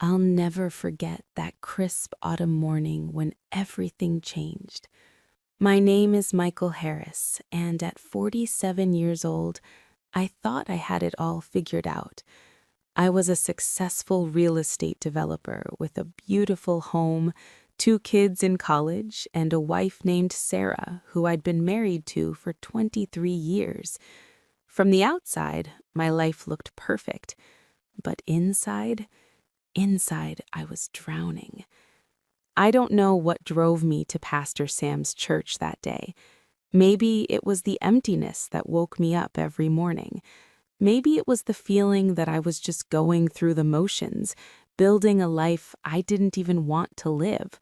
I'll never forget that crisp autumn morning when everything changed. My name is Michael Harris, and at 47 years old, I thought I had it all figured out. I was a successful real estate developer with a beautiful home, 2 kids in college, and a wife named Sarah, who I'd been married to for 23 years. From the outside, my life looked perfect, but inside, I was drowning. I don't know what drove me to Pastor Sam's church that day. Maybe it was the emptiness that woke me up every morning. Maybe it was the feeling that I was just going through the motions, building a life I didn't even want to live.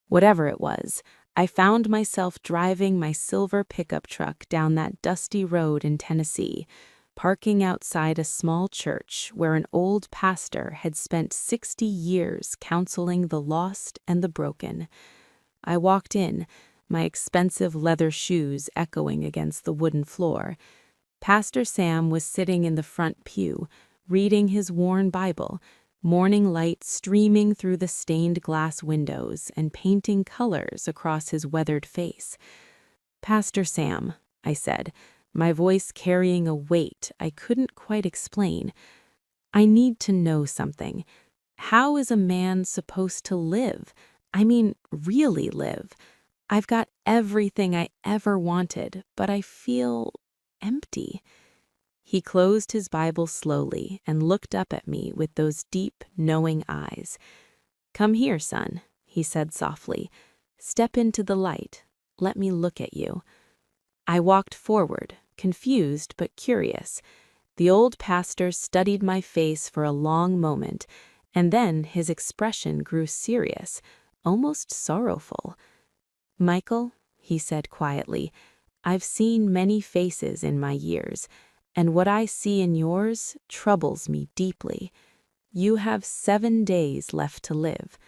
Whatever it was, I found myself driving my silver pickup truck down that dusty road in Tennessee, parking outside a small church where an old pastor had spent 60 years counseling the lost and the broken. I walked in, my expensive leather shoes echoing against the wooden floor. Pastor Sam was sitting in the front pew, reading his worn Bible, morning light streaming through the stained glass windows and painting colors across his weathered face. "Pastor Sam," I said, my voice carrying a weight I couldn't quite explain, "I need to know something. How is a man supposed to live? I mean, really live? I've got everything I ever wanted, but I feel empty." He closed his Bible slowly and looked up at me with those deep, knowing eyes. "Come here, son," he said softly. "Step into the light. Let me look at you." I walked forward, confused but curious. The old pastor studied my face for a long moment, and then his expression grew serious, almost sorrowful. "Michael," he said quietly, "I've seen many faces in my years, and what I see in yours troubles me deeply. You have 7 days left to live."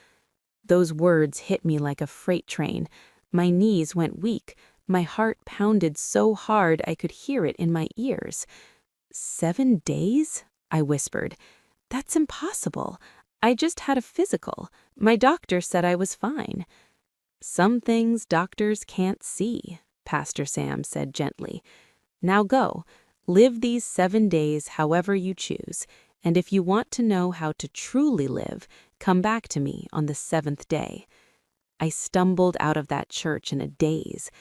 Those words hit me like a freight train. My knees went weak. My heart pounded so hard I could hear it in my ears. 7 days? I whispered. "That's impossible. I just had a physical. My doctor said I was fine." "Some things doctors can't see," Pastor Sam said gently. "Now go. Live these 7 days however you choose, and if you want to know how to truly live, come back to me on the 7th day." I stumbled out of that church in a daze.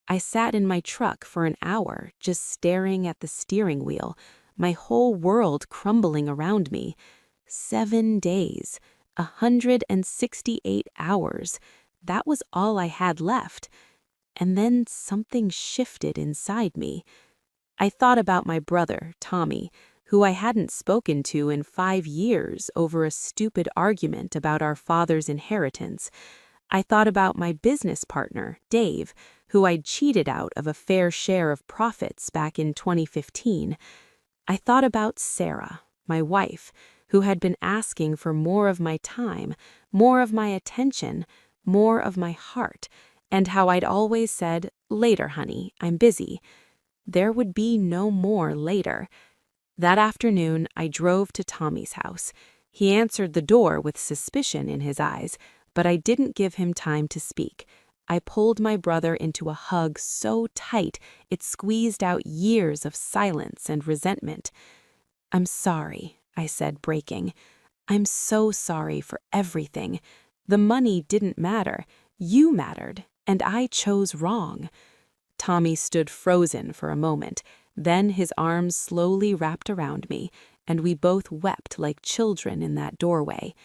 I sat in my truck for an hour, just staring at the steering wheel, my whole world crumbling around me. 7 days, 168 hours. That was all I had left. And then something shifted inside me. I thought about my brother, Tommy, who I hadn't spoken to in 5 years over a stupid argument about our father's inheritance. I thought about my business partner, Dave, who I'd cheated out of a fair share of profits back in 2015. I thought about Sarah, my wife, who had been asking for more of my time, more of my attention, more of my heart, and how I'd always said, "Later, honey, I'm busy." There would be no more later. That afternoon, I drove to Tommy's house. He answered the door with suspicion in his eyes, but I didn't give him time to speak. I pulled my brother into a hug so tight it squeezed out years of silence and resentment. "I'm sorry," I said, breaking. "I'm so sorry for everything. The money didn't matter. You mattered, and I chose wrong." Tommy stood frozen for a moment. Then his arms slowly wrapped around me, and we both wept like children in that doorway.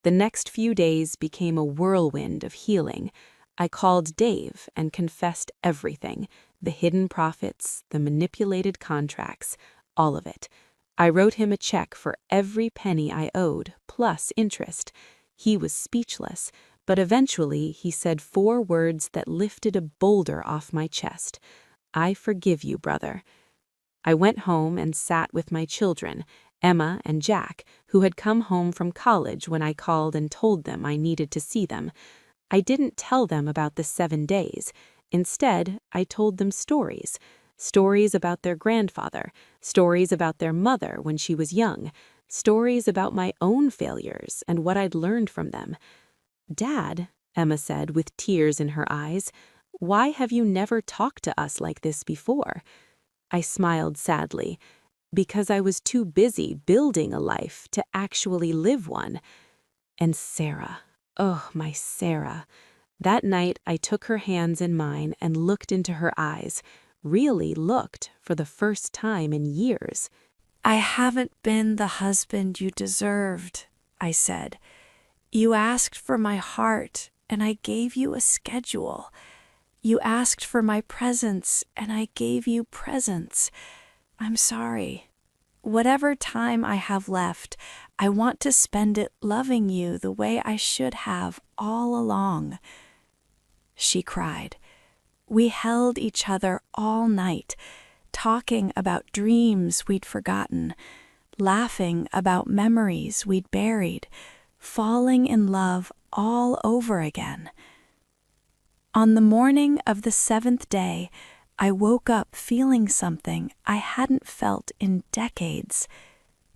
The next few days became a whirlwind of healing. I called Dave and confessed everything, the hidden profits, the manipulated contracts, all of it. I wrote him a check for every penny I owed, plus interest. He was speechless, but eventually he said 4 words that lifted a boulder off my chest. "I forgive you, brother." I went home and sat with my children, Emma and Jack, who had come home from college when I called and told them I needed to see them. I didn't tell them about the 7 days. Instead, I told them stories. Stories about their grandfather, stories about their mother when she was young, stories about my own failures and what I'd learned from them. "Dad," Emma said with tears in her eyes, "why have you never talked to us like this before?" I smiled sadly, because I was too busy building a life to actually live one. And Sarah, oh, my Sarah. That night I took her hands in mine and looked into her eyes, really looked for the first time in years. "I haven't been the husband you deserved," I said. "You asked for my heart, and I gave you a schedule. You asked for my presence, and I gave you presents. I'm sorry. Whatever time I have left, I want to spend it loving you the way I should have all along." She cried. We held each other all night, talking about dreams we'd forgotten, laughing about memories we'd buried, falling in love all over again. On the morning of the 7th day, I woke up feeling something I hadn't felt in decades.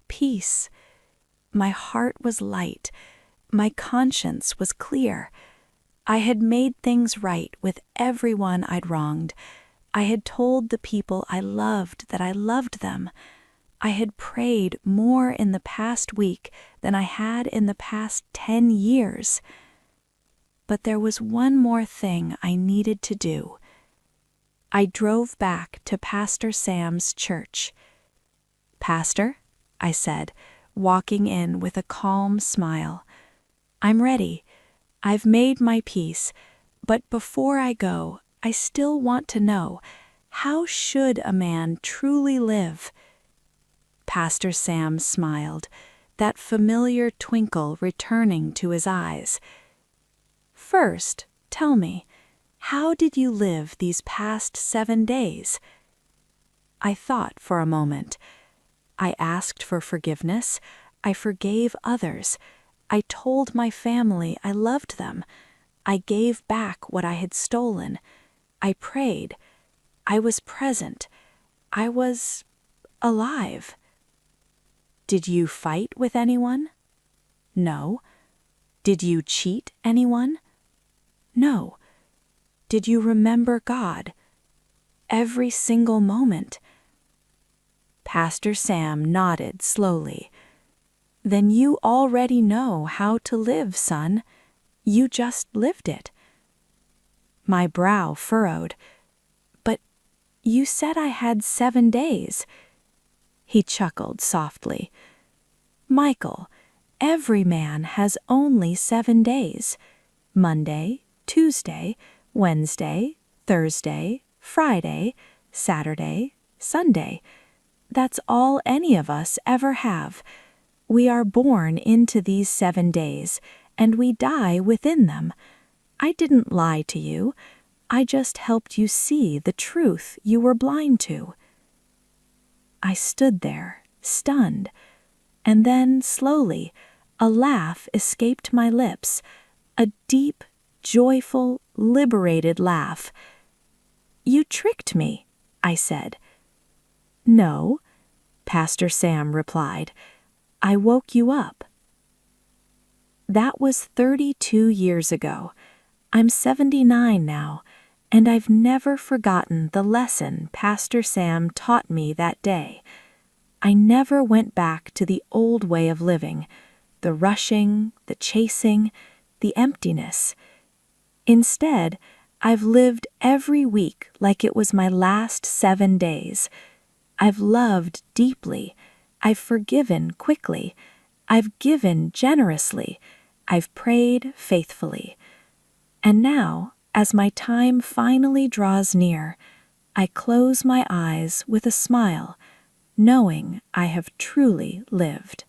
Peace. My heart was light. My conscience was clear. I had made things right with everyone I'd wronged. I had told the people I loved that I loved them. I had prayed more in the past week than I had in the past 10 years. But there was one more thing I needed to do. I drove back to Pastor Sam's church. "Pastor," I said, walking in with a calm smile, "I'm ready. I've made my peace, but before I go, I still want to know, how should a man truly live?" Pastor Sam smiled, that familiar twinkle returning to his eyes. "First, tell me, how did you live these past 7 days?" I thought for a moment. I asked for forgiveness. I forgave others. I told my family I loved them. I gave back what I had stolen. I prayed. I was present. I was alive. "Did you fight with anyone?" "No." "Did you cheat anyone?" "No." "Did you remember God?" "Every single moment." Pastor Sam nodded slowly. "Then you already know how to live, son. You just lived it." My brow furrowed. "But you said I had 7 days." He chuckled softly. "Michael, every man has only 7 days. Monday, Tuesday, Wednesday, Thursday, Friday, Saturday, Sunday. That's all any of us ever have. We are born into these 7 days, and we die within them. I didn't lie to you. I just helped you see the truth you were blind to." I stood there, stunned, and then, slowly, a laugh escaped my lips, a deep, joyful, liberated laugh. "You tricked me," I said. "No," Pastor Sam replied. "I woke you up." That was 32 years ago. I'm 79 now, and I've never forgotten the lesson Pastor Sam taught me that day. I never went back to the old way of living, the rushing, the chasing, the emptiness. Instead, I've lived every week like it was my last 7 days. I've loved deeply. I've forgiven quickly. I've given generously. I've prayed faithfully. And now, as my time finally draws near, I close my eyes with a smile, knowing I have truly lived.